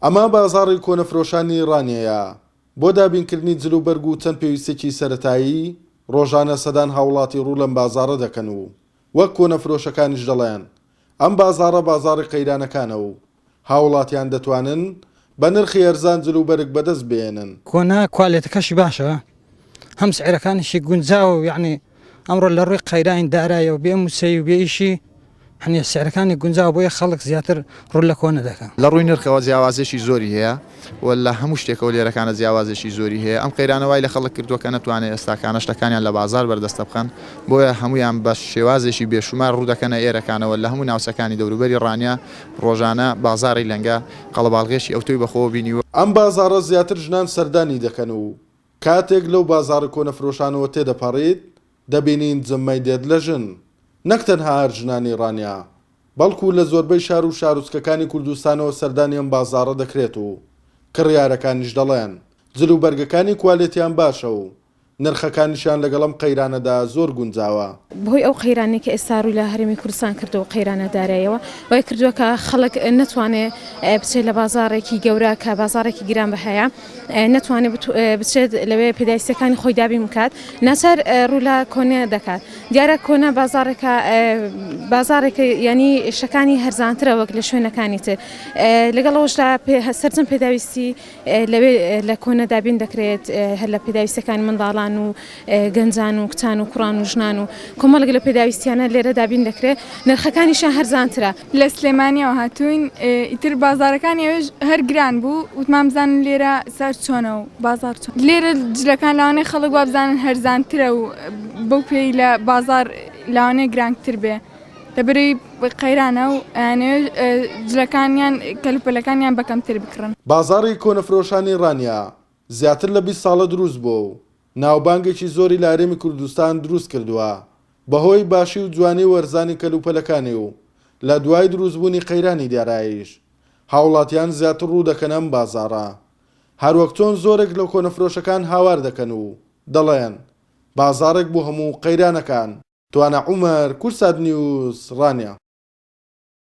ئەمە بازاڕی کۆنەفرۆشانی ڕانیەیە بۆ دابینکردنی جلو بەرگ و چەند پێویستێکی سەرەتایی ڕۆژانە سەدان هاوڵاتی ڕوو لەم بازاڕە دەکەن و وەک کۆنەفرۆشەکانیش دەڵێن ئەم بازاڕە بازاڕی قەیرانەکانە و هاوڵاتیان دەتوانن بە نرخی ئەرزان جلو بەرگ بەدەست بێنن. کۆنا کوالێتەکەشی باشە، هەم سعرەکانیشی گونجاو و یعنی ئەمڕۆ لە ڕووی قەیرانی دارایە و بێ موسەی و بێئیشی هەنێ سعرەکانی گونجاو بۆیە خەڵک زیاتر ڕوو لە کۆنە دەکەن. لە ڕووی نرخەوە جیاوازێکی زۆری هەیە و لە هەموو شتێکەوە لێرەکانە جیاوازێکی زۆری هەیە. ئەم قەیرانەوەی لە خەڵک کردووە کە نەتوانێت ئێستاکانە شتەکانیان لە بازار بەردەستە بخەن، بۆیە هەمویان بە شێوازێکی بێشومار ڕوو دەکەنە ئێرەکانەوە لە هەموو ناوچەکانی دەوروبەری ڕانیا ڕۆژانە بازاری لەنگە قەڵەباڵغێشی ئەوتۆی بەخۆوە بینیوە. ئەم بازاڕە زیاتر ژنان سەردانی دەکەن و کاتێک لەو بازاڕە کۆنەفرۆشانەوە تێدەپەڕیت دەبینین جممەی دێت لە ژن، نەک تەنها هەر ژنانی ڕانیا بەڵکو لە زۆربەی شار و شارۆچکەکانی کوردستانەوە سەردانی ئەم بازاڕە دەکرێت و کڕیارەکانیش دەڵێن جلو بەرگەکانی کوالێتیان باشە و نرخەکانیشان لەگەڵم قەیرانەدا زۆر گونجاوە. بۆی ئەو قەیرانی کە ئێستا ڕووی لە هەرێمی کوردستان کردەوە قەیرانە دارایەوە وای کردووە کە خەڵک نەتوانێت بچێت لە بازارێکی گەورە کە بازارێکی گران بەهەیە نەتوانێت بچێت لەوێ پێداویستەکانی خۆی دابین بکات، ناچار ڕوو لە کۆنە دەکات. دیارە کۆنە بازارێکە ینی شەکانی هەرزانترە وەک لە شوێنەکانی تر، لەگەڵەوەشدا سەرجەم پێداویستی لەوێ لە کۆنە دابین دەکرێت هەر لە پێداویستەکانی منداڵان و گەنجان و کچان و کوڕان و ژنان و کۆمەڵک لە پێداویستیانە لێرە دابین دەکرێت، نرخەکانیشان هەرزانترە. لە سلێمانیەوە هاتوین ئیتر بازارەکانی ئەوێژ هەر گران بوو وتمان بزانن لێرە سەر چۆنە و بازار چۆن. لێرە جلەکان لەوانەیە خەڵک وا بزانن هەرزانترە و بەو پێی لە بازار لەوانەیە گرانتر بێ لەبەرەی قەیرانە و جلەکانیان کەلوپەلەکانیان بەکەمتر بکڕن. بازاڕی کۆنەفرۆشانی ڕانیا زیاتر لە 20 ساڵە دروست بووە و ناوبانگێکی زۆری لە هەرێمی کوردستان دروست کردووە بەهۆی باشی و جوانی وەرزانی کەلوپەلەکانی و لە دوای دروستبوونی قەیرانی داراییش هاوڵاتیان زیاتر ڕوو دەکەن ئەم بازاڕە. هەروەک چۆن زۆرێک لە کۆنەفرۆشەکان هاوار دەکەن و دەڵێن بازارێک بۆ هەموو قەیرانەکان. توانە عومەر، کورسات نیوز، ڕانیا.